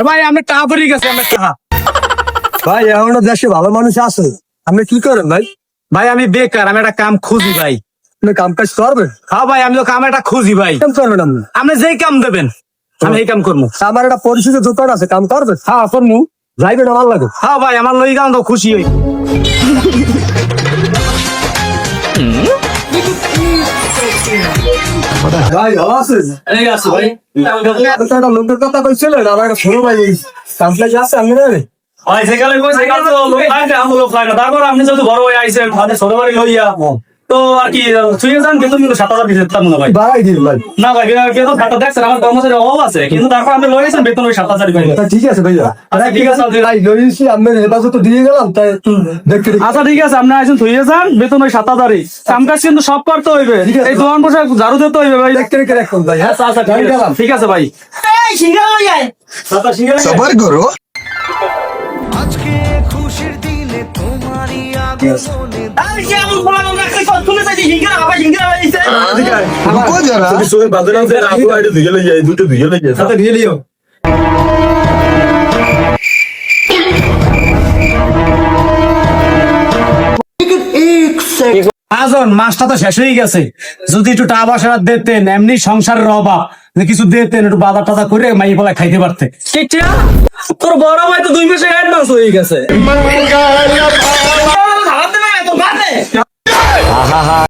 ভাই আমি টাকা পড়ে গেছে আমার টাকা। ভাই এখনো দেশে ভালো মানুষ আছে, আপনি কি করেন ভাই? ভাই আমি বেকার, আমি একটা কাম খুঁজি ভাই। আপনি কাম কাজ করবেন? হ্যাঁ ভাই আমি তো কাম একটা খুঁজি ভাই। কাম করবেন আপনি? আপনি যেই কাম দেবেন আমি এই কাম করবো। আমার একটা পরিচিত দোকান আছে, কাম করবেন? হ্যাঁ করবো। যাইবেন আমার লাগে? হ্যাঁ ভাই আমার লই গান তো খুশি হই। ভাই ভালো আছেন? এই আছে ভাই। আপনি তো একটা লোকের কথা কইছিলেন, আমার একটা ছোট ভাই কামপ্লেক্স আছে, আমি জানি। ভাই সেকালে কই সেকাল তো লোক আইছে আমি লোক খায় না। তারপর আপনি যেহেতু বড় ভাই আইছেন আমাদের ছোট বাড়ি লইয়া তো আর কি ছুঁয়ে যান, কিন্তু 7,000 দিতে পারতাম না ভাই। বাড়াই দিন ভাই। না ভাই বেতন খাতা দেখছেন আমার কর্মচারীর অভাব আছে, কিন্তু তারপর আপনি লইছেন বেতন ওই 7,000 ভাই। তা ঠিক আছে ভাইয়া, আচ্ছা ঠিক আছে ভাই লইছি, আমি হেফাজত দিয়ে গেলাম, তাই একটু দেখতে দিন। আচ্ছা ঠিক আছে আপনি আইছেন থুইয়ে যান, বেতন ওই 7,000-ই। কাম কাজ কিন্তু সব করতে হইবে, এই দোকান বসে ঝাড়ু দিতে হইবে ভাই। দেখতে রেখে রাখুন ভাই। হ্যাঁ আচ্ছা আচ্ছা যাই গেলাম। ঠিক আছে ভাই। এই সিঙ্গারা লই আয়। আচ্ছা সিঙ্গারা সবার করো। আজকে খুশির দিনে তোমারই আগমনে আরে কি এমন বলা না রাখলে কত তুলে যাই সিঙ্গারা আবার সিঙ্গারা হইছে। রুকো যারা। সাথে দিয়ে লিও। আজন মাসটা তো শেষ হয়ে গেছে, যদি একটু টাকা পয়সা দিতেন, এমনি সংসারের অভাব, যে কিছু দিতেন একটু বাজার টাজা করে মাই বলা খাইতে পারতে। তোর বড় ভাই তো 2 মাসে অ্যাডভান্স হয়ে গেছে।